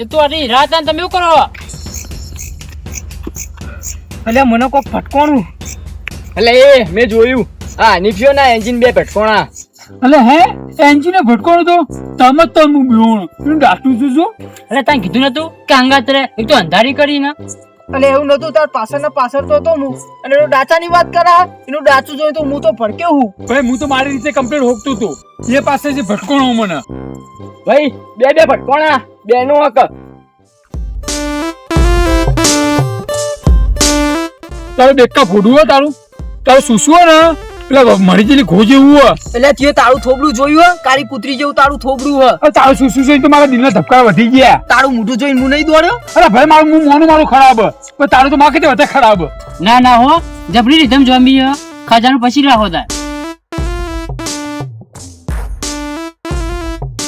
એ તો આરી રાત આને તમે શું કરો? એટલે મને કોક ફટકોણું. એટલે એ મેં જોયું હા નિફિયો ના એન્જિન બે ભટકોણા. એટલે હે એન્જિને ભટકોણું તો તમે જ તો હું બેહોણ તું ડાટું છું શું? એટલે તને કીધું નતું કે અંગાત રે એક તો અંધારી કરી ને. એટલે એવું નતું તાર પાછળ તો હતો હું અને એનો ડાચાની વાત કરા એનું ડાચું જોઈ તો હું તો ભડક્યો હું. ભાઈ હું તો મારી રીતે કમ્પ્લીટ હોકતું હતું એ પાસે જે ભટકોણો મને ભાઈ બે ભટકોણા બે નો હક. તારું બેકા ફોડું હોય તારું સુસુ હોય ને પેલા મરી જેલી ખો જેવું હોય. એટલે તે તારું થોબડું જોયું હે કાળી કૂતરી જેવું તારું થોબડું હે. તારું સુસુ જોઈને તો મારા દિલના ધબકારા વધી ગયા. તારું મોઢું જોઈને હું નહીં દોડ્યો. અરે ભાઈ મારું મોનું ખરાબ પણ તારું તો માર કીધું વધારે ખરાબ. ના હો જબરી રીધમ જોંબી ખજાનું પછી લાવો થાય.